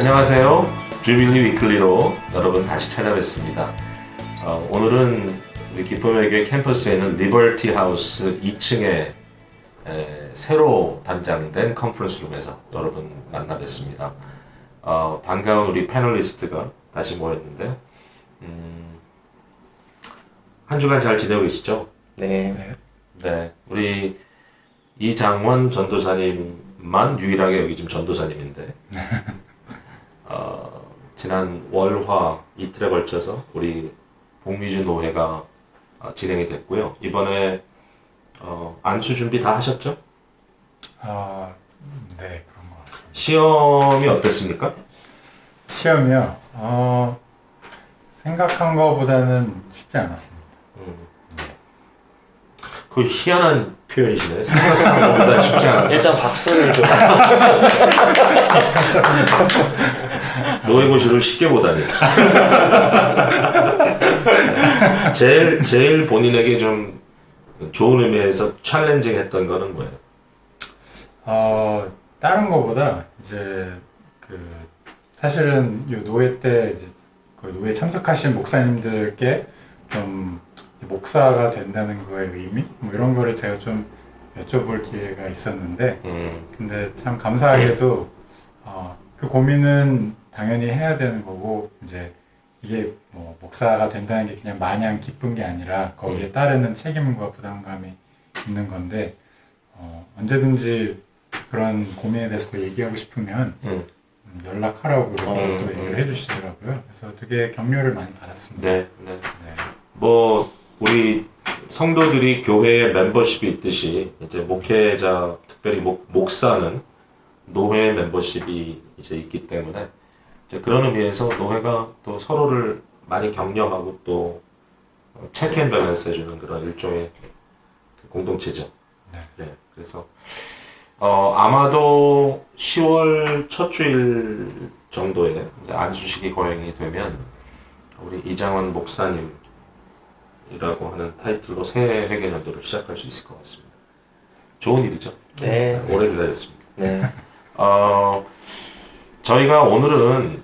안녕하세요. 주빌리 위클리로 여러분 다시 찾아뵙습니다. 오늘은 우리 기쁨의 교회 캠퍼스에 있는 리버티 하우스 2층에 새로 단장된 컨퍼런스 룸에서 여러분 만나 뵙습니다. 반가운 우리 패널리스트가 다시 모였는데 한 주간 잘 지내고 계시죠? 네. 네. 우리 이장원 전도사님만 유일하게 여기 지금 전도사님인데 지난 월화 이틀에 걸쳐서 우리 복미주 노회가 진행이 됐고요. 이번에 안수 준비 다 하셨죠? 네, 그런 것 같습니다. 시험이 어땠습니까? 시험이요? 생각한 것보다는 쉽지 않았습니다. 그 희한한 표현이시네. 생각하는 것보다 쉽지 않아. 일단 박수를 좀. 노예고시를 쉽게 보다니. 제일 본인에게 좀 좋은 의미에서 챌린징 했던 거는 뭐예요? 다른 거보다 이제 사실은 이 노예 때 이제 그 노예 참석하신 목사님들께 좀 목사가 된다는 거의 의미? 뭐 이런 거를 제가 좀 여쭤볼 기회가 있었는데, 근데 참 감사하게도 그 고민은 당연히 해야 되는 거고, 이제 이게 뭐 목사가 된다는 게 그냥 마냥 기쁜 게 아니라 거기에 따르는 책임과 부담감이 있는 건데, 언제든지 그런 고민에 대해서 또 얘기하고 싶으면 연락하라고 이렇게 또 얘기를 해주시더라고요. 그래서 되게 격려를 많이 받았습니다. 네. 뭐 우리 성도들이 교회에 멤버십이 있듯이 이제 목회자, 특별히 목사는 노회 멤버십이 이제 있기 때문에 이제 그런 의미에서 노회가 또 서로를 많이 격려하고 또 체크 앤 밸런스 해주는 그런 일종의 공동체죠. 네. 그래서 아마도 10월 첫 주일 정도에 이제 안수식이 거행이 되면 우리 이장원 목사님 이라고 하는 타이틀로 새 회계연도를 시작할 수 있을 것 같습니다. 좋은 일이죠. 네. 오래 기다렸습니다. 네. 저희가 오늘은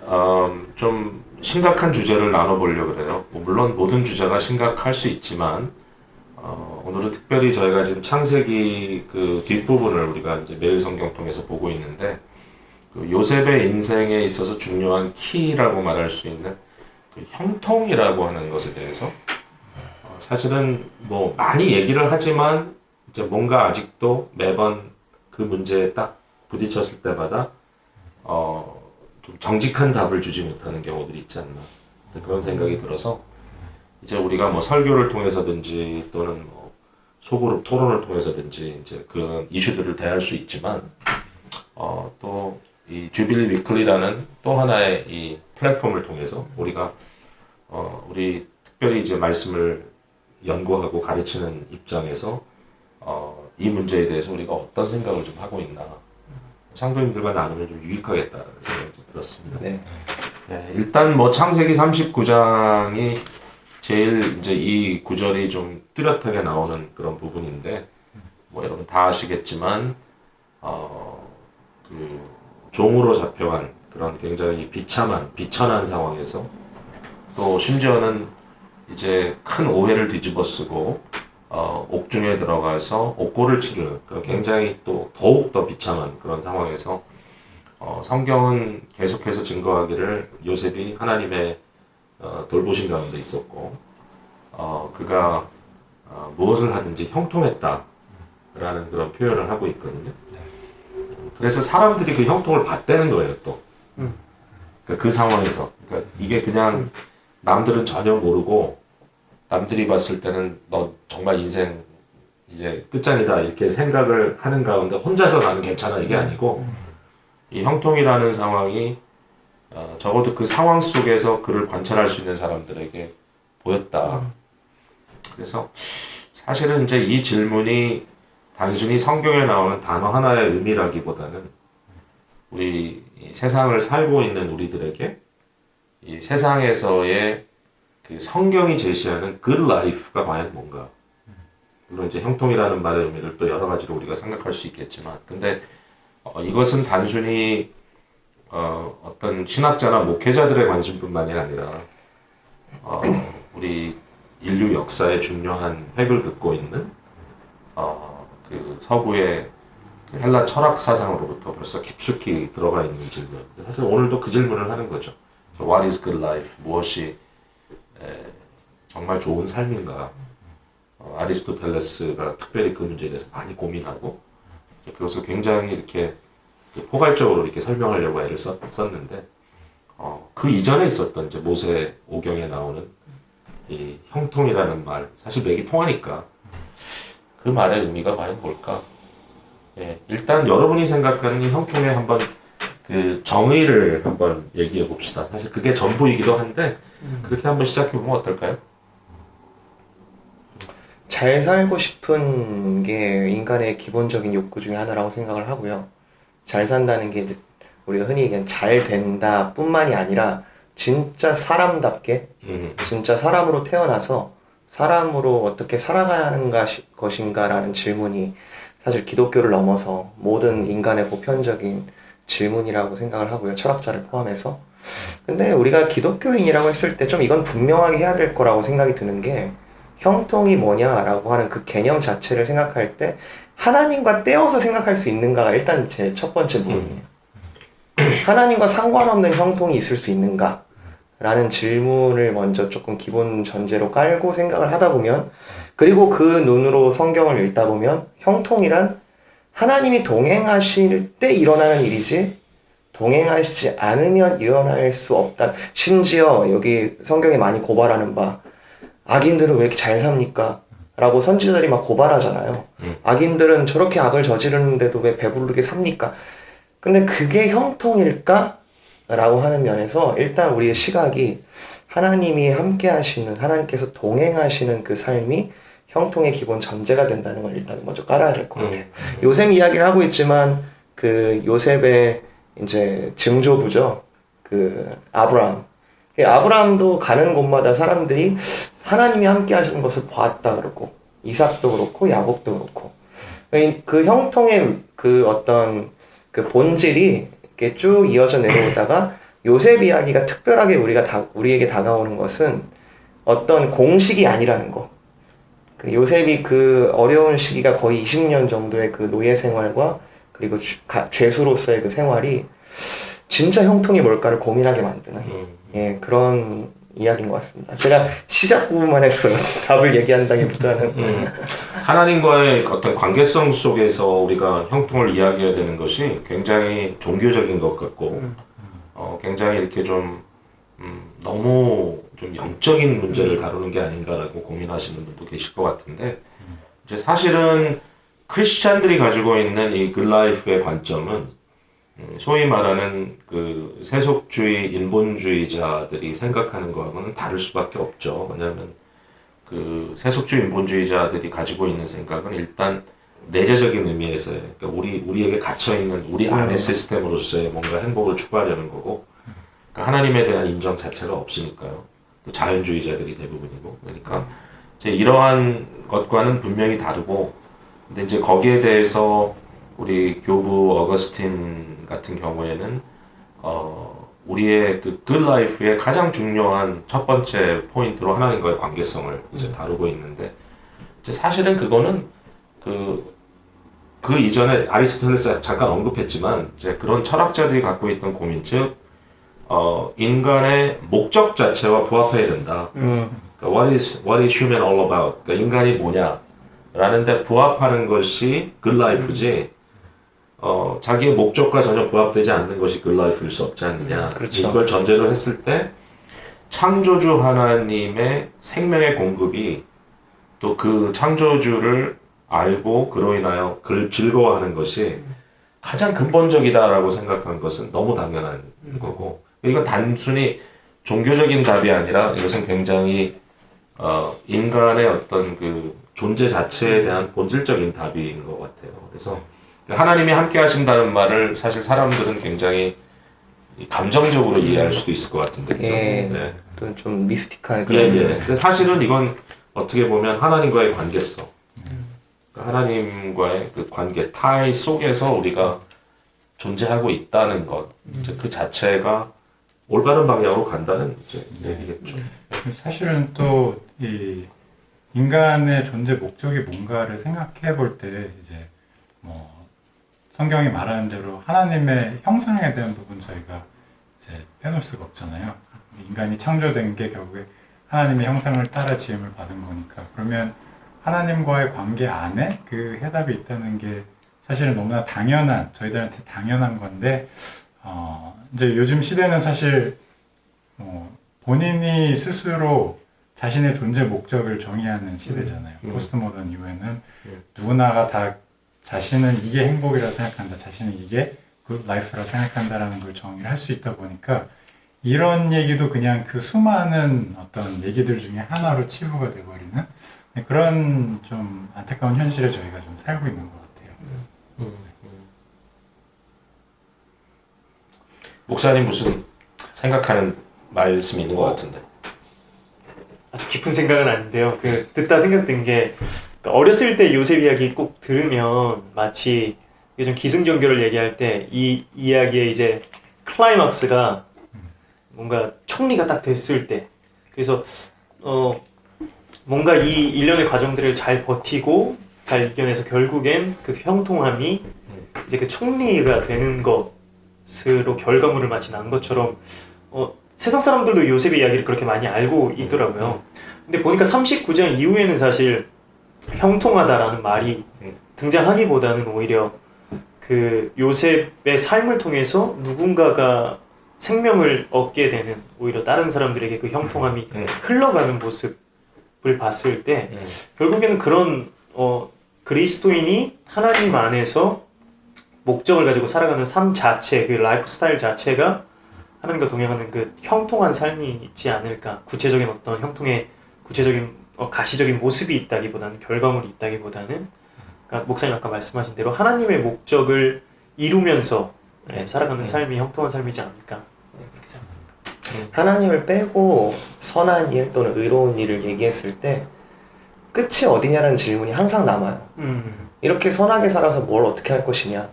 좀 심각한 주제를 나눠보려고 그래요. 물론 모든 주제가 심각할 수 있지만 오늘은 특별히 저희가 지금 창세기 그 뒷부분을 우리가 이제 매일 성경 통해서 보고 있는데 그 요셉의 인생에 있어서 중요한 키라고 말할 수 있는 그 형통이라고 하는 것에 대해서 사실은 뭐 많이 얘기를 하지만 이제 뭔가 아직도 매번 그 문제에 딱 부딪혔을 때마다 좀 정직한 답을 주지 못하는 경우들이 있지 않나 그런 생각이 들어서 이제 우리가 뭐 설교를 통해서든지 또는 뭐 소그룹 토론을 통해서든지 이제 그런 이슈들을 대할 수 있지만 또 이 주빌리 위클리라는 또 하나의 이 플랫폼을 통해서 우리가 우리 특별히 이제 말씀을 연구하고 가르치는 입장에서 이 문제에 대해서 우리가 어떤 생각을 좀 하고 있나 상도님들과 나누면 좀 유익하겠다는 생각이 좀 들었습니다. 네. 네, 일단 뭐 창세기 39장이 제일 이제 이 구절이 좀 뚜렷하게 나오는 그런 부분인데 뭐 여러분 다 아시겠지만 그 종으로 잡혀간 그런 굉장히 비천한 상황에서 또 심지어는 이제 큰 오해를 뒤집어쓰고 옥중에 들어가서 옥고를 치르는 그런 굉장히 또 더욱 더 비참한 그런 상황에서 성경은 계속해서 증거하기를 요셉이 하나님의 돌보신 가운데 있었고 그가 무엇을 하든지 형통했다라는 그런 표현을 하고 있거든요. 그래서 사람들이 그 형통을 받대는 거예요 또. 그러니까 그 상황에서 그러니까 이게 그냥 남들은 전혀 모르고 남들이 봤을 때는 너 정말 인생 이제 끝장이다 이렇게 생각을 하는 가운데 혼자서 나는 괜찮아 이게 아니고 이 형통이라는 상황이 적어도 그 상황 속에서 그를 관찰할 수 있는 사람들에게 보였다. 그래서 사실은 이제 이 질문이 단순히 성경에 나오는 단어 하나의 의미라기보다는 우리 이 세상을 살고 있는 우리들에게 이 세상에서의 그 성경이 제시하는 good life가 과연 뭔가? 물론 이제 형통이라는 말의 의미를 또 여러 가지로 우리가 생각할 수 있겠지만, 근데 이것은 단순히 어떤 신학자나 목회자들의 관심뿐만이 아니라 우리 인류 역사의 중요한 획을 긋고 있는 그 서구의 그 헬라 철학 사상으로부터 벌써 깊숙이 들어가 있는 질문. 사실 오늘도 그 질문을 하는 거죠. What is good life? 무엇이 정말 좋은 삶인가? 아리스토텔레스가 특별히 그 문제에 대해서 많이 고민하고 그것을 굉장히 이렇게 포괄적으로 이렇게 설명하려고 애를 썼는데 그 이전에 있었던 이제 모세 오경에 나오는 이 형통이라는 말, 사실 맥이 통하니까 그 말의 의미가 과연 뭘까? 예, 일단 여러분이 생각하는 이 형통의 한번 그 정의를 한번 얘기해 봅시다. 사실 그게 전부이기도 한데 그렇게 한번 시작해 보면 어떨까요? 잘 살고 싶은 게 인간의 기본적인 욕구 중에 하나라고 생각을 하고요. 잘 산다는 게 이제 우리가 흔히 얘기하는 잘 된다 뿐만이 아니라 진짜 사람답게 진짜 사람으로 태어나서 사람으로 어떻게 살아가는 것인가라는 질문이 사실 기독교를 넘어서 모든 인간의 보편적인 질문이라고 생각을 하고요. 철학자를 포함해서. 근데 우리가 기독교인이라고 했을 때 좀 이건 분명하게 해야 될 거라고 생각이 드는 게 형통이 뭐냐라고 하는 그 개념 자체를 생각할 때 하나님과 떼어서 생각할 수 있는가가 일단 제 첫 번째 부분이에요. 하나님과 상관없는 형통이 있을 수 있는가? 라는 질문을 먼저 조금 기본 전제로 깔고 생각을 하다 보면, 그리고 그 눈으로 성경을 읽다 보면 형통이란 하나님이 동행하실 때 일어나는 일이지 동행하시지 않으면 일어날 수 없다. 심지어 여기 성경에 많이 고발하는 바 악인들은 왜 이렇게 잘 삽니까? 라고 선지자들이 막 고발하잖아요. 악인들은 저렇게 악을 저지르는데도 왜 배부르게 삽니까? 근데 그게 형통일까? 라고 하는 면에서 일단 우리의 시각이 하나님이 함께 하시는, 하나님께서 동행하시는 그 삶이 형통의 기본 전제가 된다는 걸 일단 먼저 깔아야 될 것 같아요. 요셉 이야기를 하고 있지만 그 요셉의 이제 증조부죠. 그 아브라함. 아브라함도 가는 곳마다 사람들이 하나님이 함께 하시는 것을 보았다 그러고 이삭도 그렇고 야곱도 그렇고 그 형통의 그 어떤 그 본질이 이렇게 쭉 이어져 내려오다가 요셉 이야기가 특별하게 우리에게 다가오는 것은 어떤 공식이 아니라는 거. 그 요셉이 그 어려운 시기가 거의 20년 정도의 그 노예 생활과 그리고 죄수로서의 그 생활이 진짜 형통이 뭘까를 고민하게 만드는 예, 그런 이야기인 것 같습니다. 제가 시작 부분만 했어요. 답을 얘기한다기보다는 하나님과의 어떤 관계성 속에서 우리가 형통을 이야기해야 되는 것이 굉장히 종교적인 것 같고 굉장히 이렇게 좀 너무 좀 영적인 문제를 다루는 게 아닌가라고 고민하시는 분도 계실 것 같은데 이제 사실은 크리스찬들이 가지고 있는 이 굿라이프의 관점은 소위 말하는 그 세속주의 인본주의자들이 생각하는 거하고는 다를 수밖에 없죠. 왜냐하면 그 세속주의 인본주의자들이 가지고 있는 생각은 일단 내재적인 의미에서의 그러니까 우리에게 갇혀 있는 우리 안의 시스템으로서의 뭔가 행복을 추구하려는 거고 그러니까 하나님에 대한 인정 자체가 없으니까요. 또 자연주의자들이 대부분이고 그러니까 이제 이러한 것과는 분명히 다르고 근데 이제 거기에 대해서 우리 교부 어거스틴 같은 경우에는 우리의 그 굿라이프의 가장 중요한 첫 번째 포인트로 하나님과의 관계성을 이제 다루고 있는데 이제 사실은 그거는 그 이전에 아리스토텔레스 잠깐 언급했지만 이제 그런 철학자들이 갖고 있던 고민 즉 인간의 목적 자체와 부합해야 된다. 그러니까 what is human all about? 그러니까 인간이 뭐냐? 라는데 부합하는 것이 굿라이프지. 자기의 목적과 전혀 부합되지 않는 것이 굿라이프일 수 없지 않느냐. 그렇죠. 이걸 전제로 했을 때 창조주 하나님의 생명의 공급이 또 그 창조주를 알고 그로 인하여 그를 즐거워하는 것이 가장 근본적이다라고 생각한 것은 너무 당연한 거고 이건 단순히 종교적인 답이 아니라 이것은 굉장히 인간의 어떤 그 존재 자체에 대한 본질적인 답인 것 같아요. 그래서 하나님이 함께 하신다는 말을 사실 사람들은 굉장히 감정적으로 이해할 수도 있을 것 같은데. 예, 네. 또 좀 미스틱한 예, 예. 근데 사실은 이건 어떻게 보면 하나님과의 관계성. 그러니까 하나님과의 그 관계, 타이 속에서 우리가 존재하고 있다는 것, 이제 그 자체가 올바른 방향으로 간다는 이제 얘기겠죠. 사실은 또 이 인간의 존재 목적이 뭔가를 생각해 볼 때 이제 뭐 성경이 말하는 대로 하나님의 형상에 대한 부분 저희가 이제 빼놓을 수가 없잖아요. 인간이 창조된 게 결국에 하나님의 형상을 따라 지음을 받은 거니까. 그러면 하나님과의 관계 안에 그 해답이 있다는 게 사실은 너무나 당연한, 저희들한테 당연한 건데, 이제 요즘 시대는 사실 본인이 스스로 자신의 존재 목적을 정의하는 시대잖아요. 포스트 모던 이후에는 누구나가 다 자신은 이게 행복이라 생각한다, 자신은 이게 굿 라이프라 생각한다라는 걸 정의를 할 수 있다 보니까 이런 얘기도 그냥 그 수많은 어떤 얘기들 중에 하나로 치부가 돼버리는 그런 좀 안타까운 현실에 저희가 좀 살고 있는 것 같아요. 목사님 무슨 생각하는 말씀이 있는 것 같은데. 아주 깊은 생각은 아닌데요. 그 듣다 생각된 게 그러니까 어렸을 때 요셉 이야기 꼭 들으면 마치 이게 좀 기승전결을 얘기할 때 이 이야기의 이제 클라이막스가 뭔가 총리가 딱 됐을 때 그래서 뭔가 이 일련의 과정들을 잘 버티고 잘 이겨내서 결국엔 그 형통함이 이제 그 총리가 되는 것으로 결과물을 마치 난 것처럼 세상 사람들도 요셉의 이야기를 그렇게 많이 알고 있더라고요. 근데 보니까 39장 이후에는 사실 형통하다라는 말이 등장하기보다는 오히려 그 요셉의 삶을 통해서 누군가가 생명을 얻게 되는 오히려 다른 사람들에게 그 형통함이 흘러가는 모습을 봤을 때 결국에는 그런 그리스도인이 하나님 안에서 목적을 가지고 살아가는 삶 자체, 그 라이프 스타일 자체가 하나님과 동행하는 그 형통한 삶이 있지 않을까. 구체적인 어떤 형통의 구체적인 가시적인 모습이 있다기보다는 결과물이 있다기보다는 그러니까 목사님 아까 말씀하신 대로 하나님의 목적을 이루면서 살아가는 삶이 형통한 삶이지 않을까. 그렇게 생각합니다. 하나님을 빼고 선한 일 또는 의로운 일을 얘기했을 때 끝이 어디냐라는 질문이 항상 남아요. 이렇게 선하게 살아서 뭘 어떻게 할 것이냐,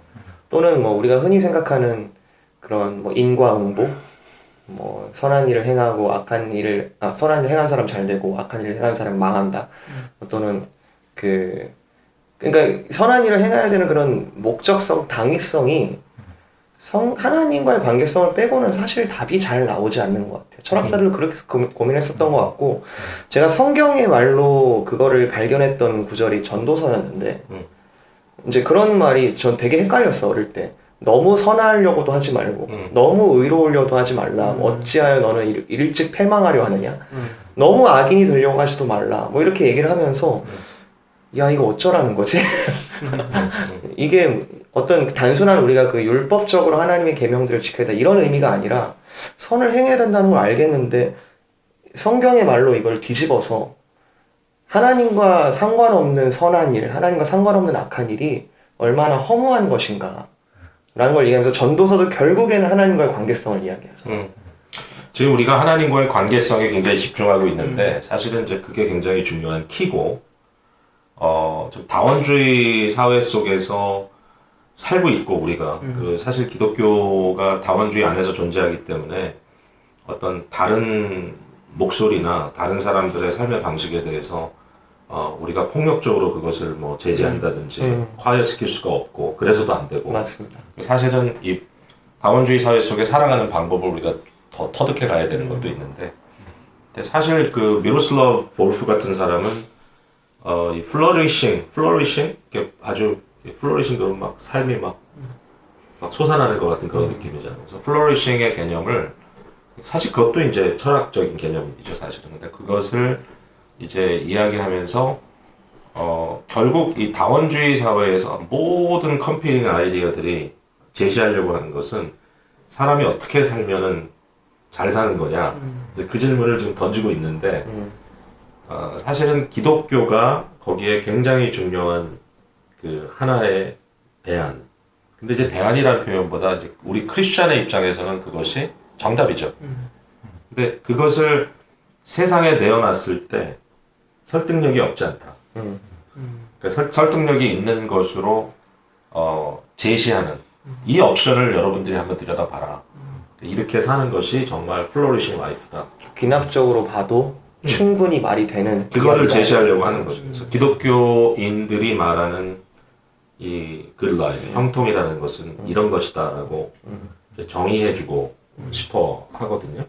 또는 뭐 우리가 흔히 생각하는 그런 뭐 인과응보, 뭐 선한 일을 행하고 선한 일 행한 사람 잘 되고 악한 일을 행한 사람 망한다. 또는 그러니까 선한 일을 행해야 되는 그런 목적성, 당위성이 하나님과의 관계성을 빼고는 사실 답이 잘 나오지 않는 것 같아요. 철학자들도 그렇게 고민했었던 것 같고, 제가 성경의 말로 그거를 발견했던 구절이 전도서였는데, 이제 그런 말이 전 되게 헷갈렸어, 어릴 때. 너무 선하려고도 하지 말고 너무 의로우려도 하지 말라. 어찌하여 너는 일찍 패망하려 하느냐. 너무 악인이 되려고 하지도 말라. 뭐 이렇게 얘기를 하면서 야, 이거 어쩌라는 거지? 이게 어떤 단순한 우리가 그 율법적으로 하나님의 계명들을 지켜야 된다 이런 의미가 아니라 선을 행해야 된다는 걸 알겠는데 성경의 말로 이걸 뒤집어서 하나님과 상관없는 선한 일, 하나님과 상관없는 악한 일이 얼마나 허무한 것인가 라는 걸 얘기하면서 전도서도 결국에는 하나님과의 관계성을 이야기하죠. 지금 우리가 하나님과의 관계성에 굉장히 집중하고 있는데 사실은 이제 그게 굉장히 중요한 키고 좀 다원주의 사회 속에서 살고 있고 우리가 사실 기독교가 다원주의 안에서 존재하기 때문에 어떤 다른 목소리나 다른 사람들의 삶의 방식에 대해서 우리가 폭력적으로 그것을 뭐 제지한다든지 과열시킬 수가 없고 그래서도 안 되고 맞습니다. 사실은 이 다원주의 사회 속에 살아가는 방법을 우리가 더 터득해 가야 되는 것도 있는데 근데 사실 그 미로슬라브 볼프 같은 사람은 이 플러리싱 아주 플러리싱 그런 막 삶이 막 솟아나는 것 같은 그런 느낌이잖아요. 그래서 플러리싱의 개념을 사실 그것도 이제 철학적인 개념이죠 사실은. 근데 그것을 이제 이야기하면서 결국 이 다원주의 사회에서 모든 컴피팅 아이디어들이 제시하려고 하는 것은 사람이 어떻게 살면은 잘 사는 거냐 그 질문을 지금 던지고 있는데 사실은 기독교가 거기에 굉장히 중요한 그 하나의 대안. 근데 이제 대안이라는 표현보다 이제 우리 크리스천의 입장에서는 그것이 정답이죠. 근데 그것을 세상에 내어놨을 때 설득력이 없지 않다. 그러니까 설득력이 있는 것으로 제시하는 이 옵션을 여러분들이 한번 들여다봐라. 이렇게 사는 것이 정말 플로리싱 라이프다. 귀납적으로 봐도 충분히 말이 되는 그거를 이야기다. 제시하려고 하는 거죠. 그래서 기독교인들이 말하는 이 굿라이프, 형통이라는 것은 이런 것이다라고 이제 정의해주고 싶어 하거든요.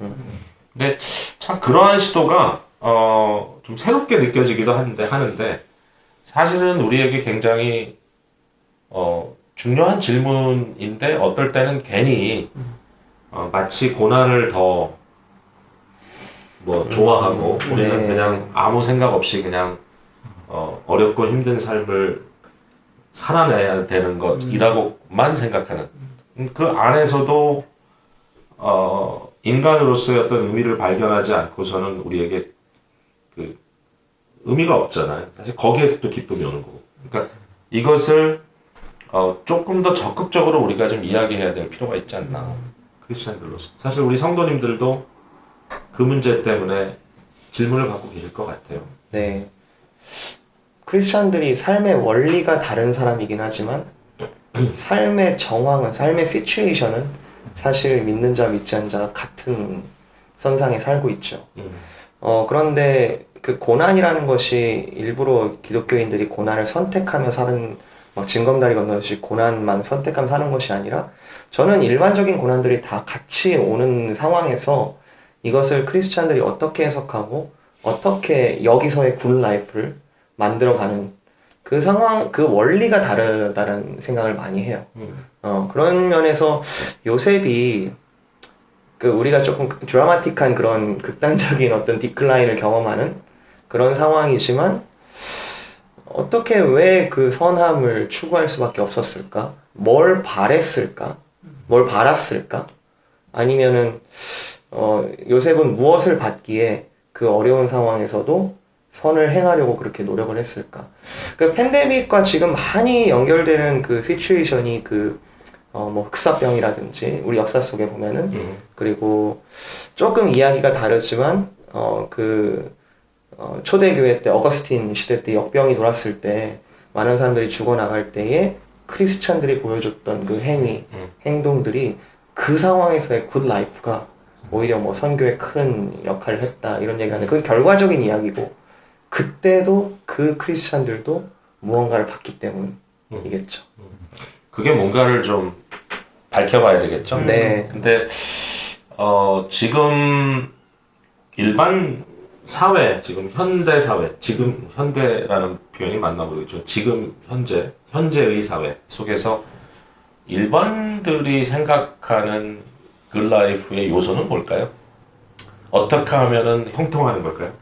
근데 참 그러한 시도가 좀 새롭게 느껴지기도 하는데 사실은 우리에게 굉장히 중요한 질문인데 어떨 때는 괜히 마치 고난을 더 뭐 좋아하고 우리는 네. 그냥 아무 생각 없이 그냥 어렵고 힘든 삶을 살아내야 되는 것이라고만 생각하는 그 안에서도 인간으로서의 어떤 의미를 발견하지 않고서는 우리에게 그 의미가 없잖아요. 사실 거기에서 또 기쁨이 오는 거고. 그러니까 이것을 조금 더 적극적으로 우리가 좀 이야기해야 될 필요가 있지 않나. 크리스천들로서. 사실 우리 성도님들도 그 문제 때문에 질문을 갖고 계실 것 같아요. 네. 크리스찬들이 삶의 원리가 다른 사람이긴 하지만 삶의 정황은, 삶의 시츄에이션은 사실 믿는 자 믿지 않는 자가 같은 선상에 살고 있죠. 그런데 그 고난이라는 것이 일부러 기독교인들이 고난을 선택하며 사는, 막 징검다리 건너듯이 고난만 선택하며 사는 것이 아니라 저는 일반적인 고난들이 다 같이 오는 상황에서 이것을 크리스찬들이 어떻게 해석하고 어떻게 여기서의 굿 라이프를 만들어가는 그 상황, 그 원리가 다르다는 생각을 많이 해요. 그런 면에서 요셉이 그 우리가 조금 드라마틱한 그런 극단적인 어떤 디클라인을 경험하는 그런 상황이지만 어떻게 왜 그 선함을 추구할 수밖에 없었을까? 뭘 바랬을까? 뭘 바랐을까? 아니면은 요셉은 무엇을 받기에 그 어려운 상황에서도 선을 행하려고 그렇게 노력을 했을까? 그 팬데믹과 지금 많이 연결되는 그 시츄에이션이 뭐 흑사병이라든지 우리 역사 속에 보면은 그리고 조금 이야기가 다르지만 초대교회 때 어거스틴 시대 때 역병이 돌았을 때 많은 사람들이 죽어나갈 때에 크리스찬들이 보여줬던 그 행동들이 그 상황에서의 굿 라이프가 오히려 뭐 선교에 큰 역할을 했다 이런 얘기를 하는데 그건 결과적인 이야기고 그때도 그 크리스찬들도 무언가를 받기 때문이겠죠. 그게 뭔가를 좀 밝혀봐야 되겠죠. 네. 근데 지금 일반 사회, 지금 현대 사회, 지금 현대라는 표현이 맞나 모르겠죠. 지금 현재의 사회 속에서 일반들이 생각하는 굿라이프의 요소는 뭘까요? 어떻게 하면은 형통하는 걸까요?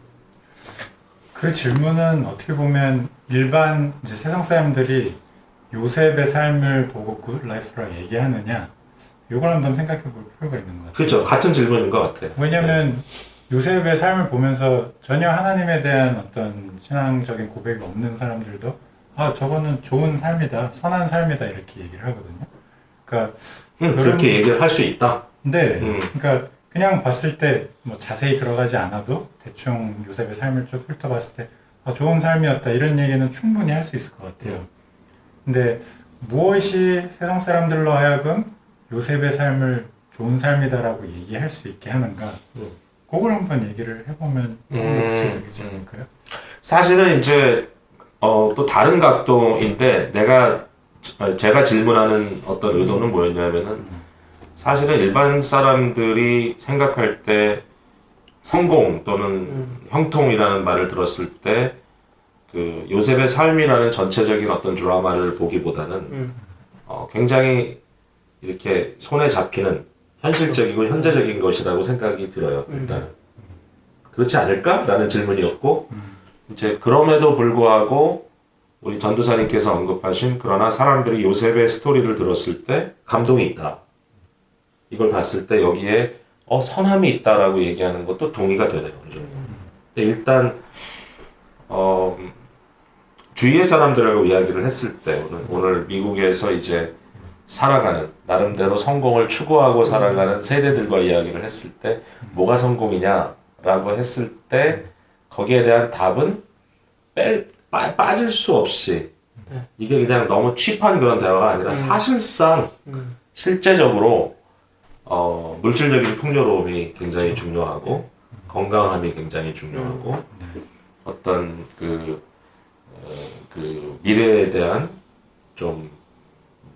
그 질문은 어떻게 보면 일반 이제 세상 사람들이 요셉의 삶을 보고 굿 라이프라 얘기하느냐 이걸 한번 생각해 볼 필요가 있는 것 같아요. 그렇죠. 같은 질문인 것 같아요. 왜냐하면 요셉의 삶을 보면서 전혀 하나님에 대한 어떤 신앙적인 고백이 없는 사람들도 저거는 좋은 삶이다, 선한 삶이다 이렇게 얘기를 하거든요. 그러니까 그렇게 얘기를 할 수 있다. 네, 그러니까 그냥 봤을 때 뭐 자세히 들어가지 않아도 대충 요셉의 삶을 쭉 훑어봤을 때 좋은 삶이었다 이런 얘기는 충분히 할 수 있을 것 같아요. 근데 무엇이 세상 사람들로 하여금 요셉의 삶을 좋은 삶이다라고 얘기할 수 있게 하는가? 그걸 한번 얘기를 해보면 좀 더 구체적이지 않을까요? 사실은 이제 또 다른 각도인데 제가 질문하는 어떤 의도는 뭐였냐면은 사실은 일반 사람들이 생각할 때 성공 또는 형통이라는 말을 들었을 때 그 요셉의 삶이라는 전체적인 어떤 드라마를 보기보다는 굉장히 이렇게 손에 잡히는 현실적이고 현재적인 것이라고 생각이 들어요. 일단은 그렇지 않을까? 라는 질문이었고 이제 그럼에도 불구하고 우리 전도사님께서 언급하신 그러나 사람들이 요셉의 스토리를 들었을 때 감동이 있다. 이걸 봤을 때 여기에 선함이 있다라고 얘기하는 것도 동의가 되네요. 근데 일단 주위의 사람들하고 이야기를 했을 때 오늘 미국에서 이제 살아가는 나름대로 성공을 추구하고 살아가는 세대들과 이야기를 했을 때 뭐가 성공이냐라고 했을 때 거기에 대한 답은 빠질 수 없이 이게 그냥 너무 취한 그런 대화가 아니라 사실상 실제적으로 물질적인 풍요로움이 굉장히 중요하고 건강함이 굉장히 중요하고 어떤 그 미래에 대한 좀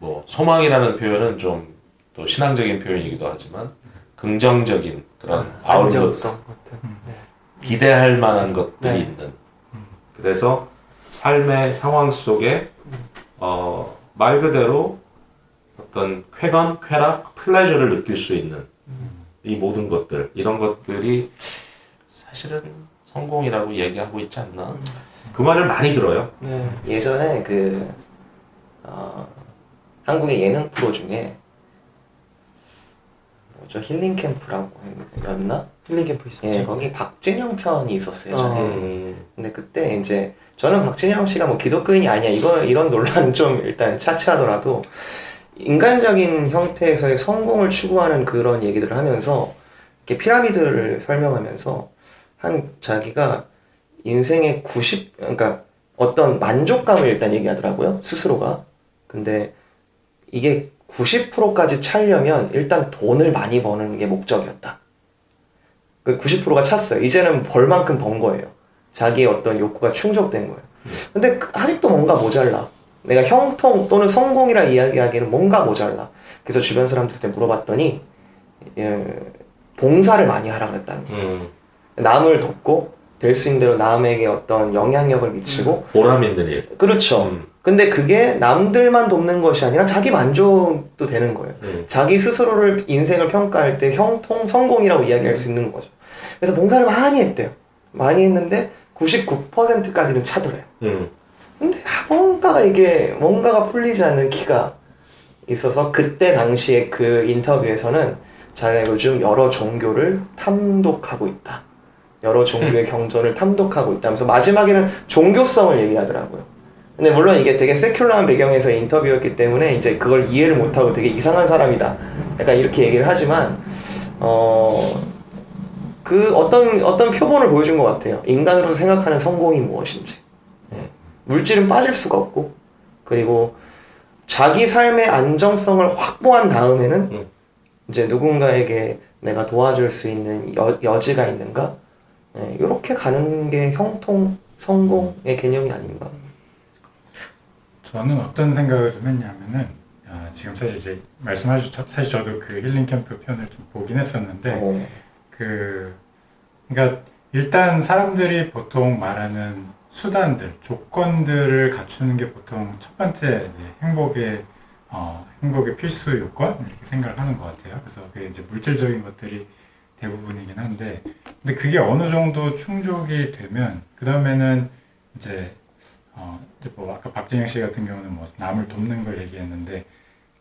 뭐 소망이라는 표현은 좀 또 신앙적인 표현이기도 하지만 긍정적인 그런 아웃룩, 안정성 같은. 네. 기대할 만한 것들이 네. 있는. 그래서 삶의 상황 속에 말 그대로 어떤 쾌감, 쾌락, 플레저를 느낄 수 있는 이 모든 것들, 이런 것들이 사실은 성공이라고 얘기하고 있지 않나? 그 말을 많이 들어요. 네. 예전에 한국의 예능 프로 중에 뭐죠? 힐링 캠프라고 였나? 힐링 캠프 있었죠. 예, 거기 박진영 편이 있었어요. 어. 근데 그때 이제 저는 박진영 씨가 뭐 기독교인이 아니야 이런 논란은 좀 일단 차치하더라도 인간적인 형태에서의 성공을 추구하는 그런 얘기들을 하면서 이렇게 피라미드를 설명하면서 자기가 인생의 그러니까 어떤 만족감을 일단 얘기하더라고요, 스스로가. 근데 이게 90%까지 차려면 일단 돈을 많이 버는 게 목적이었다. 그 90%가 찼어요. 이제는 벌 만큼 번 거예요. 자기의 어떤 욕구가 충족된 거예요. 근데 아직도 뭔가 모자라. 내가 형통 또는 성공이라 이야기하기에는 뭔가 모자라. 그래서 주변 사람들한테 물어봤더니 봉사를 많이 하라 그랬다는 거예요. 남을 돕고 될 수 있는 대로 남에게 어떤 영향력을 미치고 보람 있는 일. 그렇죠. 근데 그게 남들만 돕는 것이 아니라 자기 만족도 되는 거예요. 자기 스스로를 인생을 평가할 때 형통 성공이라고 이야기할 수 있는 거죠. 그래서 봉사를 많이 했대요. 많이 했는데 99%까지는 차더래요. 근데 뭔가가 풀리지 않는 기가 있어서 그때 당시에 그 인터뷰에서는 자기가 요즘 여러 종교를 탐독하고 있다. 여러 종교의 경전을 탐독하고 있다면서 마지막에는 종교성을 얘기하더라고요. 근데 물론 이게 되게 세큘러한 배경에서 인터뷰였기 때문에 이제 그걸 이해를 못하고 되게 이상한 사람이다. 약간 이렇게 얘기를 하지만 그 어떤 표본을 보여준 것 같아요. 인간으로 생각하는 성공이 무엇인지. 물질은 빠질 수가 없고 그리고 자기 삶의 안정성을 확보한 다음에는 이제 누군가에게 내가 도와줄 수 있는 여지가 있는가? 이렇게 가는 게 형통, 성공의 개념이 아닌가? 저는 어떤 생각을 좀 했냐면은 지금 사실 이제 말씀하셨죠. 사실 저도 그 힐링 캠프 편을 좀 보긴 했었는데 그러니까 일단 사람들이 보통 말하는 수단들, 조건들을 갖추는 게 보통 첫 번째 행복의 필수 요건 이렇게 생각을 하는 것 같아요. 그래서 그게 이제 물질적인 것들이 대부분이긴 한데, 근데 그게 어느 정도 충족이 되면 그 다음에는 이제 뭐 아까 박진영 씨 같은 경우는 뭐 남을 돕는 걸 얘기했는데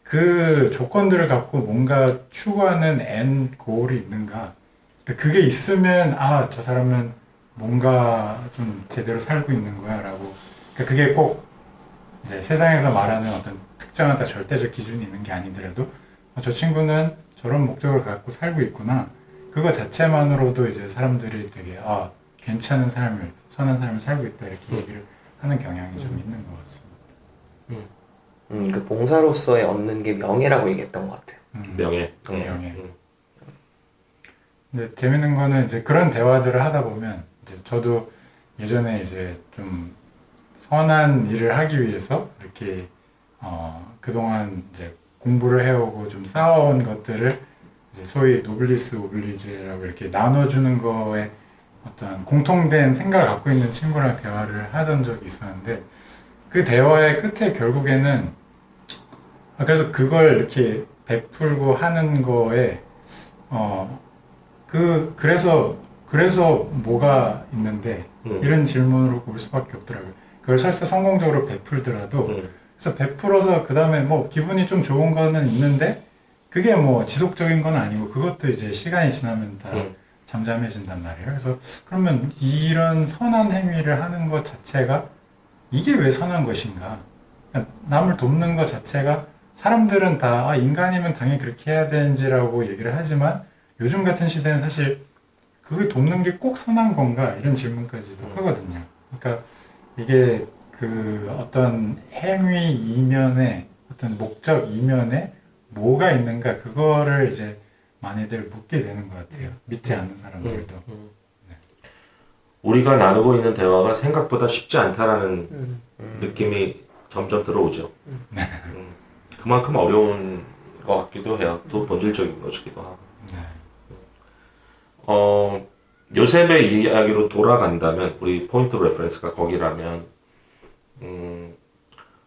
그 조건들을 갖고 뭔가 추구하는 end goal이 있는가? 그게 있으면 저 사람은 뭔가 좀 제대로 살고 있는 거야라고. 그게 꼭 이제 세상에서 말하는 어떤 특정한 절대적 기준이 있는 게 아니더라도 저 친구는 저런 목적을 갖고 살고 있구나. 그거 자체만으로도 이제 사람들이 되게 괜찮은 삶을, 선한 삶을 살고 있다 이렇게 얘기를 하는 경향이 좀 있는 것 같습니다. 그 봉사로서의 얻는 게 명예라고 얘기했던 것 같아요. 명예. 명예. 근데 재밌는 거는 이제 그런 대화들을 하다 보면 이제 저도 예전에 이제 좀 선한 일을 하기 위해서 이렇게 그동안 이제 공부를 해오고 좀 쌓아온 것들을 이제 소위 노블리스 오블리주라고 이렇게 나눠주는 거에 어떤 공통된 생각을 갖고 있는 친구랑 대화를 하던 적이 있었는데 그 대화의 끝에 결국에는 그래서 그걸 이렇게 베풀고 하는 거에 그래서 뭐가 있는데 이런 질문으로 올 수밖에 없더라고요. 그걸 설사 성공적으로 베풀더라도 그래서 베풀어서 그 다음에 뭐 기분이 좀 좋은 거는 있는데 그게 뭐 지속적인 건 아니고 그것도 이제 시간이 지나면 다 잠잠해진단 말이에요. 그래서 그러면 이런 선한 행위를 하는 것 자체가 이게 왜 선한 것인가? 그러니까 남을 돕는 것 자체가 사람들은 다 인간이면 당연히 그렇게 해야 되는지라고 얘기를 하지만 요즘 같은 시대는 사실 그게 돕는 게 꼭 선한 건가? 이런 질문까지도 하거든요. 그러니까 이게 그 어떤 행위 이면에 어떤 목적 이면에 뭐가 있는가 그거를 이제 많이들 묻게 되는 것 같아요. 믿지 않는 사람들도. 우리가 나누고 있는 대화가 생각보다 쉽지 않다라는 음. 느낌이 점점 들어오죠. 그만큼 어려운 것 같기도 해요. 또 본질적인 것이기도 하고. 요셉의 이야기로 돌아간다면, 우리 포인트 레퍼런스가 거기라면,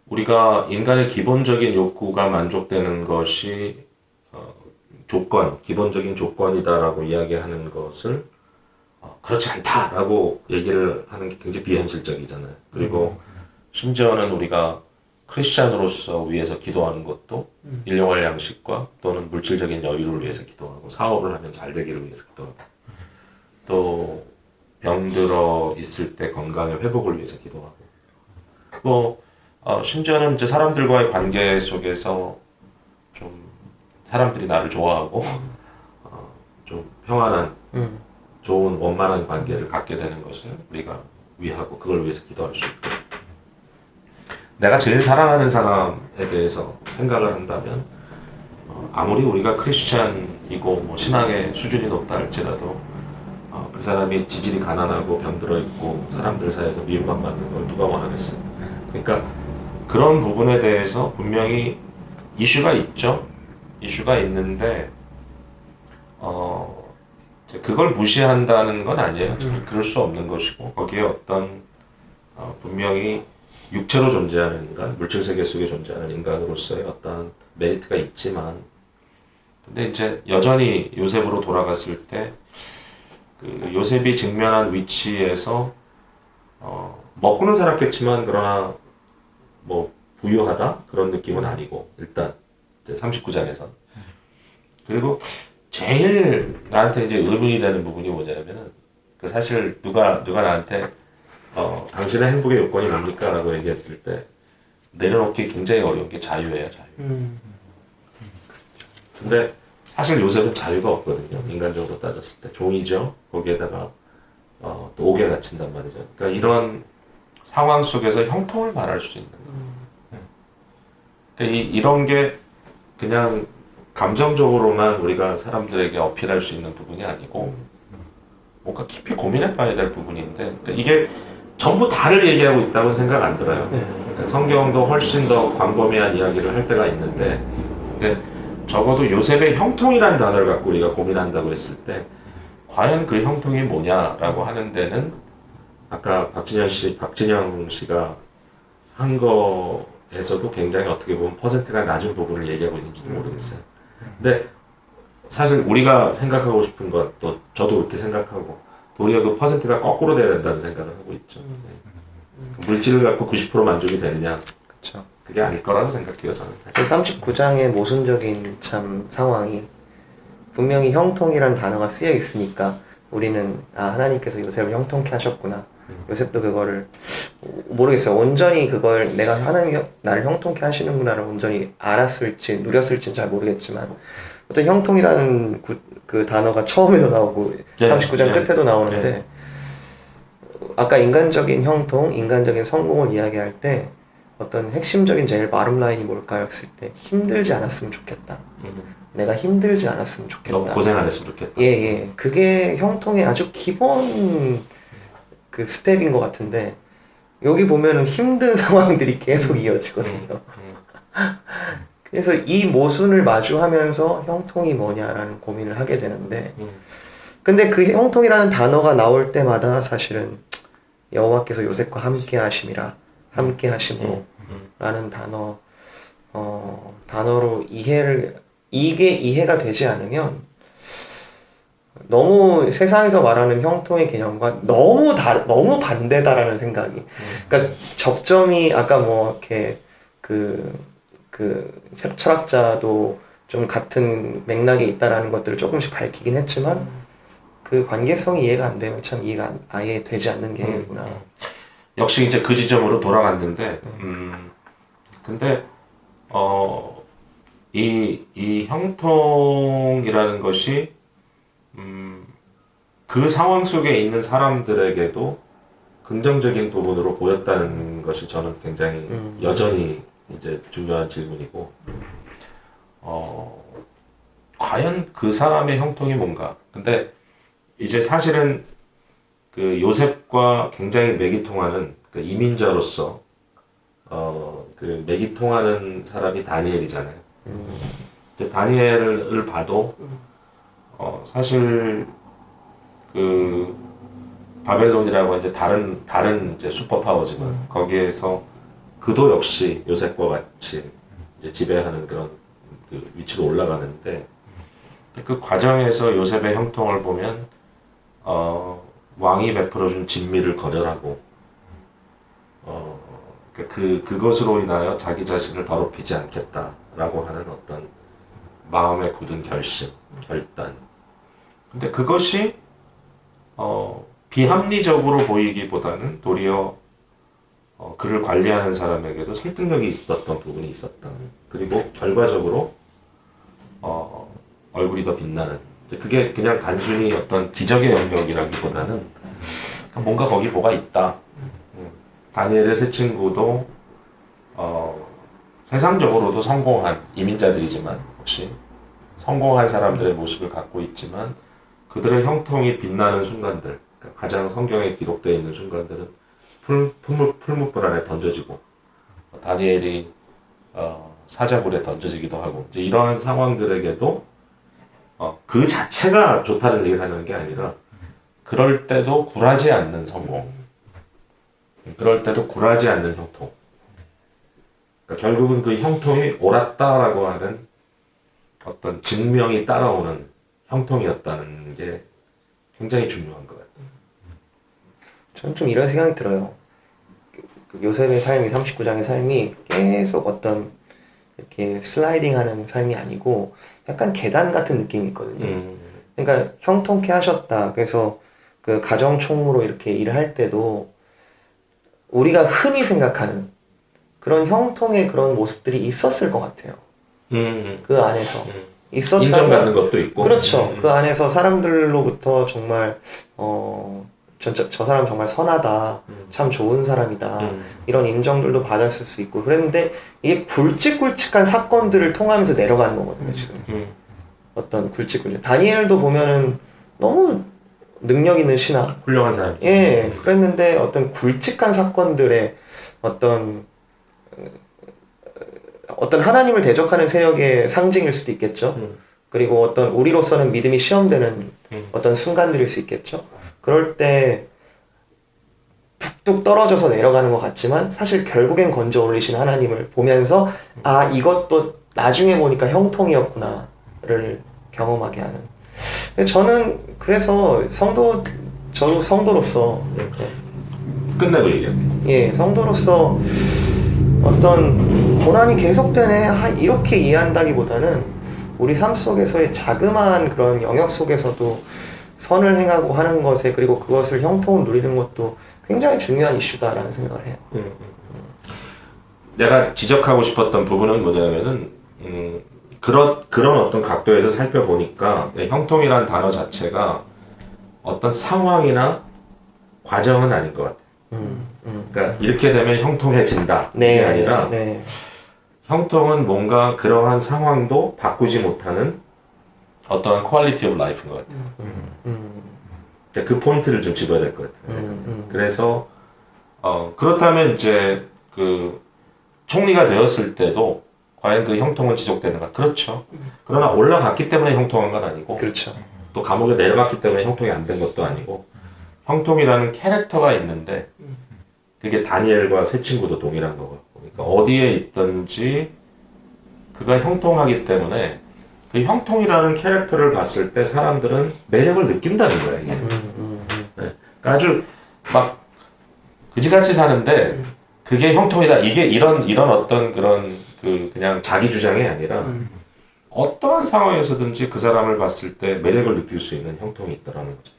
우리가 인간의 기본적인 욕구가 만족되는 것이 기본적인 조건이다라고 이야기하는 것을 그렇지 않다라고 얘기를 하는 게 굉장히 비현실적이잖아요. 그리고 심지어는 우리가 크리스찬으로서 위해서 기도하는 것도 일용할 양식과 또는 물질적인 여유를 위해서 기도하고 사업을 하면 잘 되기를 위해서 기도하고 또 병들어 있을 때 건강의 회복을 위해서 기도하고 심지어는 이제 사람들과의 관계 속에서 좀 사람들이 나를 좋아하고 좀 평안한 좋은 원만한 관계를 갖게 되는 것을 우리가 위하고 그걸 위해서 기도할 수 있고 내가 제일 사랑하는 사람에 대해서 생각을 한다면 아무리 우리가 크리스찬이고 뭐 신앙의 수준이 높다 할지라도 그 사람이 지질이 가난하고 병들어 있고 사람들 사이에서 미움만 받는 걸 누가 원하겠어요. 그러니까 그런 부분에 대해서 분명히 이슈가 있죠. 이슈가 있는데 이제 그걸 무시한다는 건 아니에요. 그럴 수 없는 것이고 거기에 어떤 분명히 육체로 존재하는 인간, 물질 세계 속에 존재하는 인간으로서의 어떤 메리트가 있지만 근데 이제 여전히 요셉으로 돌아갔을 때 그 요셉이 직면한 위치에서 먹고는 살았겠지만 그러나 뭐 부유하다 그런 느낌은 아니고 일단 이제 39장에서 그리고 제일 나한테 이제 의문이 되는 부분이 뭐냐면은 그 사실 누가 나한테 당신의 행복의 요건이 뭡니까? 라고 얘기했을 때 내려놓기 굉장히 어려운 게 자유예요, 자유. 근데 사실 요새는 자유가 없거든요. 인간적으로 따졌을 때 종이죠. 거기에다가 또 옥에 갇힌단 말이죠. 그러니까 이런 상황 속에서 형통을 말할 수 있는 거예요. 그러니까 이런 게 그냥 감정적으로만 우리가 사람들에게 어필할 수 있는 부분이 아니고 뭔가 깊이 고민해 봐야 될 부분인데 그러니까 이게 전부 다를 얘기하고 있다고 생각 안 들어요. 그러니까 성경도 훨씬 더 광범위한 이야기를 할 때가 있는데 근데 적어도 요셉의 형통이라는 단어를 갖고 우리가 고민한다고 했을 때 과연 그 형통이 뭐냐라고 하는 데는 아까 박진영 씨가 한 거에서도 굉장히 어떻게 보면 퍼센트가 낮은 부분을 얘기하고 있는지도 모르겠어요. 근데 사실 우리가 생각하고 싶은 것, 또 저도 그렇게 생각하고 도리어 그 퍼센트가 거꾸로 돼야 된다는 생각을 하고 있죠. 물질을 갖고 90% 만족이 되느냐? 그렇죠. 그게 아닐 거라고 생각해요, 저는. 그 39장의 모순적인 참 상황이 분명히 형통이라는 단어가 쓰여 있으니까 우리는 하나님께서 요셉을 형통케 하셨구나. 요셉도 그거를 모르겠어요. 온전히 그걸 내가 하나님이 나를 형통케 하시는구나를 온전히 알았을지 누렸을지는 잘 모르겠지만 어떤 형통이라는 그 단어가 처음에도 나오고 39장 끝에도 나오는데 아까 인간적인 형통, 인간적인 성공을 이야기할 때 어떤 핵심적인 제일 바름 라인이 뭘까요? 했을 때 힘들지 않았으면 좋겠다. 내가 힘들지 않았으면 좋겠다. 너무 고생 안 했으면 좋겠다. 예. 그게 형통의 아주 기본 그 스텝인 것 같은데 여기 보면은 힘든 상황들이 계속 이어지거든요. 그래서 이 모순을 마주하면서 형통이 뭐냐라는 고민을 하게 되는데 근데 그 형통이라는 단어가 나올 때마다 사실은 여호와께서 요셉과 함께 하심이라 함께 하심으로 라는 단어로 이게 이해가 되지 않으면 너무 세상에서 말하는 형통의 개념과 너무 반대다라는 생각이. 그러니까 접점이 아까 뭐 이렇게 그 철학자도 좀 같은 맥락에 있다라는 것들을 조금씩 밝히긴 했지만 그 관계성이 이해가 안 되면 참 이해가 아예 되지 않는 개념이구나. 역시 이제 그 지점으로 돌아갔는데, 근데 이 형통이라는 것이 그 상황 속에 있는 사람들에게도 긍정적인 부분으로 보였다는 것이 저는 굉장히 음. 여전히 이제 중요한 질문이고, 과연 그 사람의 형통이 뭔가? 근데 이제 사실은 그 요셉과 굉장히 맥이 통하는 그 이민자로서 그 맥이 통하는 사람이 다니엘이잖아요. 이제 다니엘을 봐도 사실 그 바벨론이라고 이제 다른 이제 슈퍼파워지만 거기에서 그도 역시 요셉과 같이 이제 지배하는 그런 그 위치로 올라가는데 그 과정에서 요셉의 형통을 보면 왕이 베풀어준 진미를 거절하고 그것으로 인하여 자기 자신을 더럽히지 않겠다라고 하는 어떤 마음에 굳은 결심, 결단. 근데 그것이 비합리적으로 보이기보다는 도리어 그를 관리하는 사람에게도 설득력이 있었던 부분이 있었다. 그리고 결과적으로 얼굴이 더 빛나는. 그게 그냥 단순히 어떤 기적의 영역이라기보다는 뭔가 거기 뭐가 있다. 다니엘의 세 친구도 세상적으로도 성공한 이민자들이지만 혹시 성공한 사람들의 모습을 갖고 있지만 그들의 형통이 빛나는 순간들, 그러니까 가장 성경에 기록되어 있는 순간들은 풀무불 안에 던져지고 다니엘이 사자굴에 던져지기도 하고 이제 이러한 상황들에게도 그 자체가 좋다는 얘기를 하는 게 아니라 그럴 때도 굴하지 않는 성공, 그럴 때도 굴하지 않는 형통. 그러니까 결국은 그 형통이 옳았다라고 하는 어떤 증명이 따라오는 형통이었다는 게 굉장히 중요한 것 같아요. 저는 좀 이런 생각이 들어요. 그 요셉의 삶이 39장의 삶이 계속 어떤 이렇게 슬라이딩하는 삶이 아니고 약간 계단 같은 느낌이 있거든요. 그러니까 형통케 하셨다. 그래서 그 가정 총무로 이렇게 일을 할 때도 우리가 흔히 생각하는 그런 형통의 그런 모습들이 있었을 것 같아요. 그 안에서 있었다면 인정받는 것도 있고. 그렇죠. 그 안에서 사람들로부터 정말 저 사람 정말 선하다, 참 좋은 사람이다 이런 인정들도 받았을 수 있고 그랬는데 이게 굵직굵직한 사건들을 통하면서 내려가는 거거든요 지금. 어떤 굵직굵직 다니엘도 보면은 너무 능력 있는 신하 훌륭한 사람. 예 그랬는데 어떤 굵직한 사건들의 어떤 하나님을 대적하는 세력의 상징일 수도 있겠죠. 그리고 어떤 우리로서는 믿음이 시험되는 어떤 순간들일 수 있겠죠. 그럴 때 툭툭 떨어져서 내려가는 것 같지만 사실 결국엔 건져 올리신 하나님을 보면서 아 이것도 나중에 보니까 형통이었구나를 경험하게 하는. 저는 그래서 저도 성도로서 끝내고 얘기할게요. 예 성도로서 어떤 고난이 계속되네 이렇게 이해한다기보다는 우리 삶 속에서의 자그마한 그런 영역 속에서도 선을 행하고 하는 것에 그리고 그것을 형통을 누리는 것도 굉장히 중요한 이슈다라는 생각을 해요. 내가 지적하고 싶었던 부분은 뭐냐면은 그런 어떤 각도에서 살펴보니까 형통이라는 단어 자체가 어떤 상황이나 과정은 아닌 것 같아요. 그러니까 이렇게 되면 형통해진다 네, 이게 아니라 네. 형통은 뭔가 그러한 상황도 바꾸지 못하는 어떤 퀄리티 오브 라이프인 것 같아요. 그 포인트를 좀 짚어야 될 것 같아요. 그래서 그렇다면 이제 그 총리가 되었을 때도 과연 그 형통은 지속되는가? 그렇죠. 그러나 올라갔기 때문에 형통한 건 아니고 그렇죠. 또 감옥에 내려갔기 때문에 형통이 안 된 것도 아니고 형통이라는 캐릭터가 있는데 그게 다니엘과 세 친구도 동일한 거고 그러니까 어디에 있든지 그가 형통하기 때문에 그 형통이라는 캐릭터를 봤을 때 사람들은 매력을 느낀다는 거야 이게. 네. 그러니까 아주 막 그지같이 사는데 그게 형통이다 이게 이런 어떤 그런 그냥 자기 주장이 아니라 어떠한 상황에서든지 그 사람을 봤을 때 매력을 느낄 수 있는 형통이 있다라는 거죠.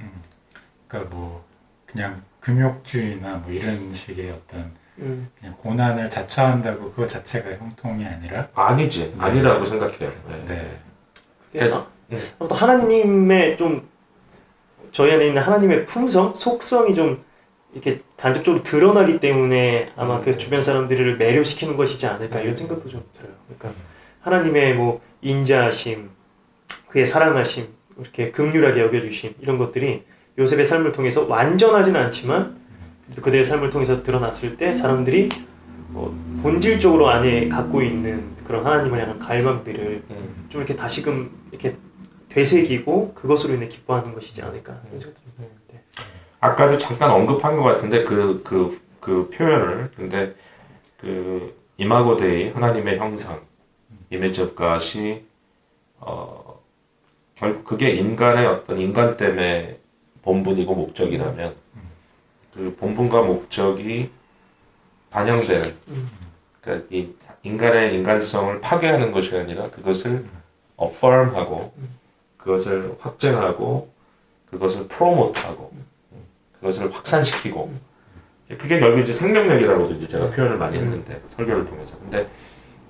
그러니까 뭐 그냥 금욕주의나 뭐 이런 식의 어떤 그냥 고난을 자처한다고 그거 자체가 형통이 아니라 아니지 아니라고 생각해요. 네. 그러니까, 또 하나님의 좀 저희 안에 있는 하나님의 품성, 속성이 좀 이렇게 간접적으로 드러나기 때문에 아마 그 주변 사람들을 매료시키는 것이지 않을까 이런 생각도 좀 들어요. 그러니까 하나님의 뭐 인자하심, 그의 사랑하심, 이렇게 긍휼하게 여겨주심 이런 것들이 요셉의 삶을 통해서 완전하지는 않지만 그들의 삶을 통해서 드러났을 때 사람들이 본질적으로 안에 갖고 있는 그런 하나님을 향한 갈망들을 좀 이렇게 다시금 이렇게 되새기고 그것으로 인해 기뻐하는 것이지 않을까 이런 생각도 좀 드는데. 아까도 잠깐 언급한 것 같은데 그 표현을 근데 그 이마고 데이 하나님의 형상 이미지 오브 갓이 결국 그게 인간의 어떤 인간됨의 본분이고 목적이라면 그 본분과 목적이 반영되는 그러니까 이 인간의 인간성을 파괴하는 것이 아니라 그것을 affirm하고 그것을 확증하고 그것을 프로모트하고 그것을 확산시키고 그게 결국 이제 생명력이라고도 이제 제가 표현을 많이 했는데 설교를 통해서 근데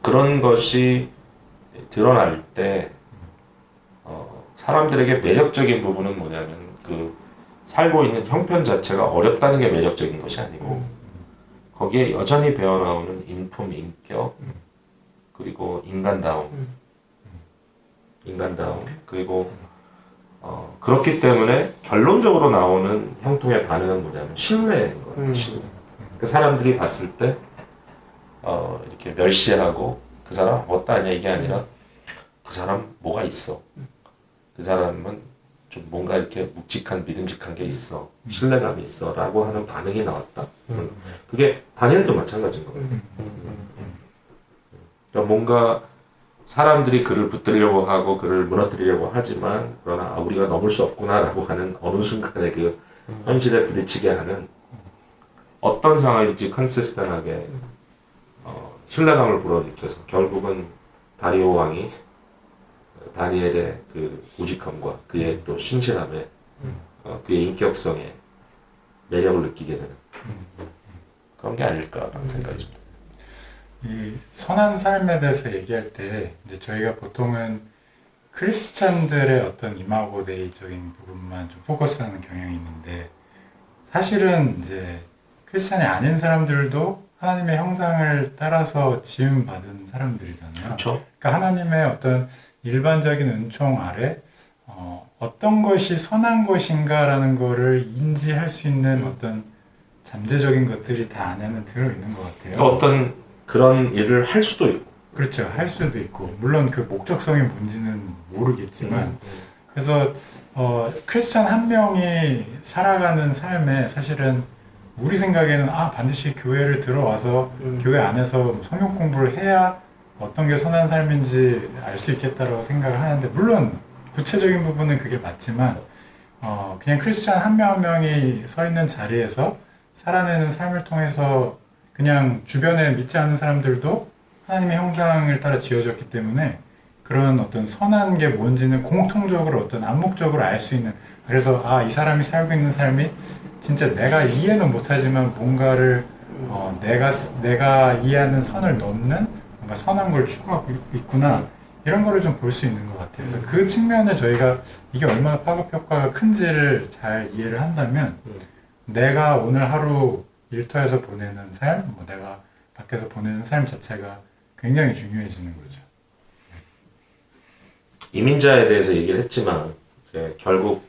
그런 것이 드러날 때 사람들에게 매력적인 부분은 뭐냐면 그 살고 있는 형편 자체가 어렵다는 게 매력적인 것이 아니고 거기에 여전히 배어나오는 인품, 인격 그리고 인간다움 그리고 그렇기 때문에 결론적으로 나오는 형통의 반응은 뭐냐면 신뢰인 거예요. 신뢰. 그 사람들이 봤을 때 이렇게 멸시하고 그 사람 아무것도 아니야 이게 아니라 그 사람 뭐가 있어. 그 사람은 좀 뭔가 이렇게 묵직한 믿음직한 게 있어. 신뢰감이 있어 라고 하는 반응이 나왔다. 그게 다니엘도 마찬가지인 거예요. 그러니까 뭔가 사람들이 그를 붙들려고 하고 그를 무너뜨리려고 하지만 그러나 우리가 넘을 수 없구나라고 하는 어느 순간에 그 현실에 부딪히게 하는 어떤 상황일지 컨시스턴하게 신뢰감을 불어일으켜서 결국은 다리오 왕이 다니엘의 그 우직함과 그의 또 신실함에 그의 인격성에 매력을 느끼게 되는 그런 게 아닐까라는 생각이 듭니다. 이 선한 삶에 대해서 얘기할 때 이제 저희가 보통은 크리스찬들의 어떤 이마고 데이적인 부분만 좀 포커스하는 경향이 있는데 사실은 이제 크리스찬이 아닌 사람들도 하나님의 형상을 따라서 지음 받은 사람들이잖아요. 그렇죠. 그러니까 하나님의 어떤 일반적인 은총 아래 어떤 것이 선한 것인가라는 거를 인지할 수 있는 어떤 잠재적인 것들이 다 안에는 들어있는 것 같아요. 그러니까 어떤 그런 일을 할 수도 있고 그렇죠. 할 수도 있고 물론 그 목적성이 뭔지는 모르겠지만 그래서 크리스찬 한 명이 살아가는 삶에 사실은 우리 생각에는 반드시 교회를 들어와서 교회 안에서 성경 공부를 해야 어떤 게 선한 삶인지 알 수 있겠다라고 생각을 하는데 물론 구체적인 부분은 그게 맞지만 그냥 크리스찬 한 명 한 명이 서 있는 자리에서 살아내는 삶을 통해서 그냥 주변에 믿지 않는 사람들도 하나님의 형상을 따라 지어졌기 때문에 그런 어떤 선한 게 뭔지는 공통적으로 어떤 암묵적으로 알 수 있는 그래서 이 사람이 살고 있는 삶이 진짜 내가 이해는 못하지만 뭔가를 내가 이해하는 선을 넘는 뭔가 선한 걸 추구하고 있구나 이런 거를 좀 볼 수 있는 것 같아요. 그래서 그 측면에 저희가 이게 얼마나 파급 효과가 큰지를 잘 이해를 한다면 내가 오늘 하루 일터에서 보내는 삶, 내가 밖에서 보내는 삶 자체가 굉장히 중요해지는 거죠. 이민자에 대해서 얘기를 했지만 결국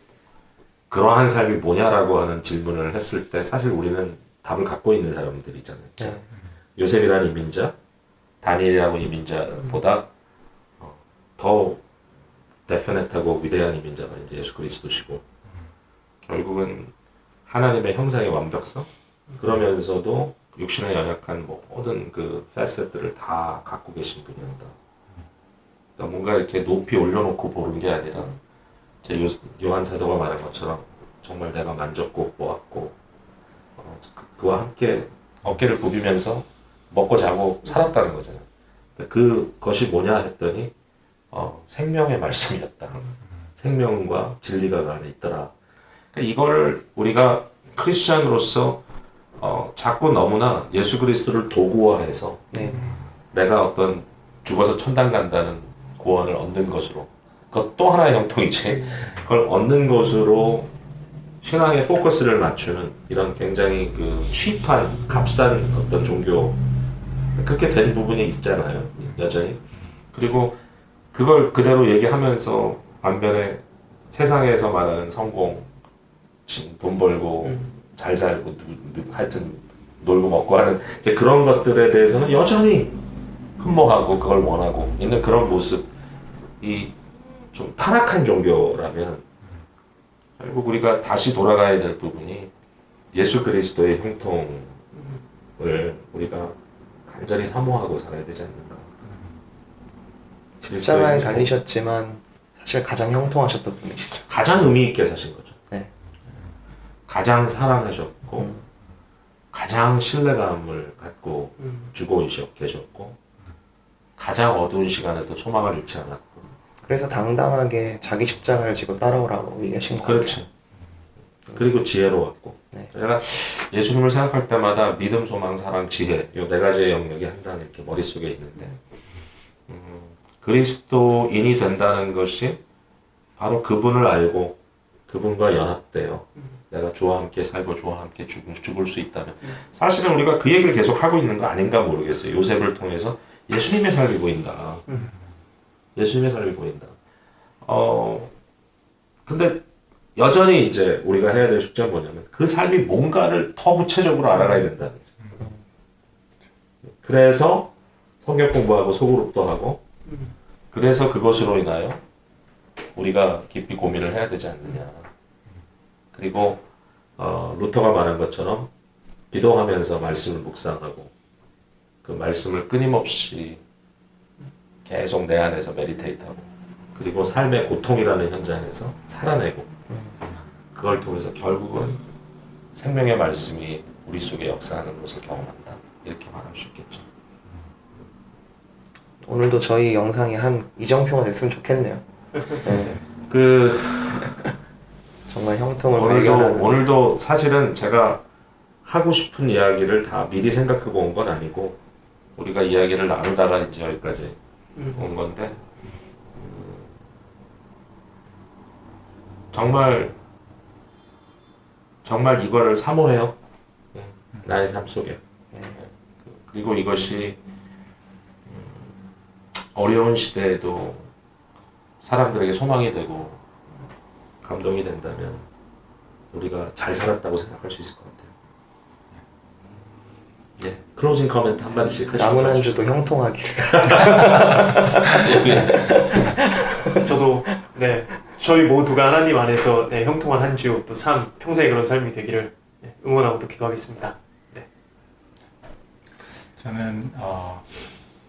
그러한 삶이 뭐냐라고 하는 질문을 했을 때 사실 우리는 답을 갖고 있는 사람들이잖아요. 요셉이라는 이민자, 다니엘이라고 이민자보다 더 데피니트하고 위대한 이민자가 이제 예수 그리스도시고 결국은 하나님의 형상의 완벽성 그러면서도 육신에 연약한 모든 그 패셋들을 다 갖고 계신 분이었다. 그러니까 뭔가 이렇게 높이 올려놓고 보는 게 아니라 제 요한 사도가 말한 것처럼 정말 내가 만졌고 보았고 그와 함께 어깨를 굽이면서 먹고 자고 살았다는 거잖아요. 그것이 뭐냐 했더니 생명의 말씀이었다. 생명과 진리가 그 안에 있더라. 그러니까 이걸 우리가 크리스찬으로서 자꾸 너무나 예수 그리스도를 도구화해서 내가 어떤 죽어서 천당 간다는 구원을 얻는 것으로 그것 또 하나의 형통이지 그걸 얻는 것으로 신앙에 포커스를 맞추는 이런 굉장히 그 취입한 값싼 어떤 종교 그렇게 된 부분이 있잖아요 여전히. 그리고 그걸 그대로 얘기하면서 반면에 세상에서 말하는 성공, 돈 벌고 잘 살고 하여튼 놀고 먹고 하는 이제 그런 것들에 대해서는 여전히 흠모하고 그걸 원하고 있는 그런 모습이 좀 타락한 종교라면 결국 우리가 다시 돌아가야 될 부분이 예수 그리스도의 형통을 우리가 간절히 사모하고 살아야 되지 않는가. 십자가에 달리셨지만 사실 가장 형통하셨던 분이시죠. 가장 의미 있게 사신 거죠. 네. 가장 사랑하셨고 가장 신뢰감을 갖고 주고 계셨고 가장 어두운 시간에도 소망을 잃지 않았고 그래서 당당하게 자기 십자가를 지고 따라오라고 얘기하신 것 그렇죠. 같아요. 그리고 지혜로웠고 네. 제가 예수님을 생각할 때마다 믿음, 소망, 사랑, 지혜 이 네 가지의 영역이 항상 이렇게 머릿속에 있는데 그리스도인이 된다는 것이 바로 그분을 알고 그분과 연합되어 내가 주와 함께 살고 주와 함께 죽을 수 있다면 사실은 우리가 그 얘기를 계속 하고 있는 거 아닌가 모르겠어요. 요셉을 통해서 예수님의 삶이 보인다. 예수님의 삶이 보인다. 근데 여전히 이제 우리가 해야 될 숙제는 뭐냐면 그 삶이 뭔가를 더 구체적으로 알아가야 된다는 거죠. 그래서 성경 공부하고 소그룹도 하고 그래서 그것으로 인하여 우리가 깊이 고민을 해야 되지 않느냐. 그리고 루터가 말한 것처럼 기도하면서 말씀을 묵상하고 그 말씀을 끊임없이 계속 내 안에서 메디테이트하고 그리고 삶의 고통이라는 현장에서 살아내고 그걸 통해서 결국은 생명의 말씀이 우리 속에 역사하는 것을 경험한다. 이렇게 말할 수 있겠죠. 오늘도 저희 영상이 한 이정표가 됐으면 좋겠네요. 네. 그 정말 형통을 발견하는 오늘도 사실은 제가 하고 싶은 이야기를 다 미리 생각하고 온 건 아니고 우리가 이야기를 나누다가 이제 여기까지 온 건데 정말 이거를 사모해요. 나의 삶 속에. 그리고 이것이 어려운 시대에도 사람들에게 소망이 되고 감동이 된다면 우리가 잘 살았다고 생각할 수 있을 것 같아요. 네, 클로징 코멘트 한마디씩 하시죠. 남은 한 주도 형통하길. 저도 네 저희 모두가 하나님 안에서 네, 형통한 한 주 또 삶 평소에 그런 삶이 되기를 네, 응원하고 또 기도하겠습니다. 네. 저는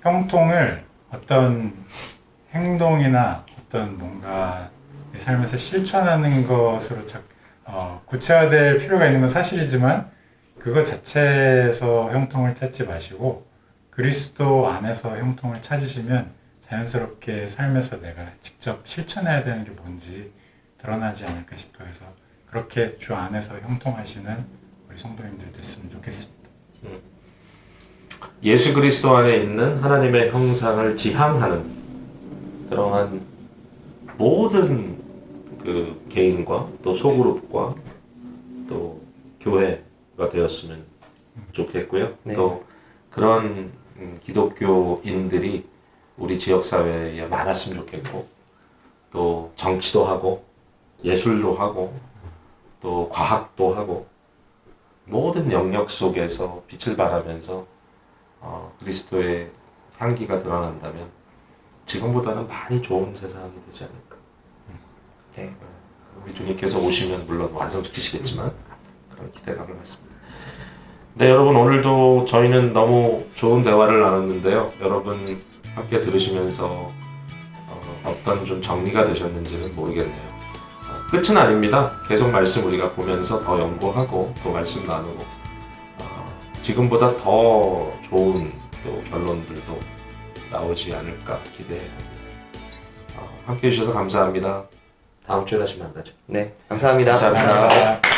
형통을 어떤 행동이나 어떤 뭔가 내 삶에서 실천하는 것으로 구체화될 필요가 있는 건 사실이지만 그것 자체에서 형통을 찾지 마시고 그리스도 안에서 형통을 찾으시면 자연스럽게 삶에서 내가 직접 실천해야 되는 게 뭔지 드러나지 않을까 싶어 해서 그렇게 주 안에서 형통하시는 우리 성도님들 됐으면 좋겠습니다. 예수 그리스도 안에 있는 하나님의 형상을 지향하는 그러한 모든 그 개인과 또 소그룹과 또 교회가 되었으면 좋겠고요. 네. 또 그런 기독교인들이 우리 지역사회에 많았으면 좋겠고 또 정치도 하고 예술도 하고 또 과학도 하고 모든 영역 속에서 빛을 발하면서 그리스도의 향기가 드러난다면 지금보다는 많이 좋은 세상이 되지 않을까. 네. 우리 주님께서 오시면 물론 완성시키시겠지만 그런 기대감을 갖습니다. 네, 여러분 오늘도 저희는 너무 좋은 대화를 나눴는데요. 여러분 함께 들으시면서 어떤 좀 정리가 되셨는지는 모르겠네요. 끝은 아닙니다. 계속 말씀 우리가 보면서 더 연구하고 또 말씀 나누고 지금보다 더 좋은 또 결론들도 나오지 않을까 기대합니다. 함께 해주셔서 감사합니다. 다음 주에 다시 만나죠. 네, 감사합니다. 감사합니다.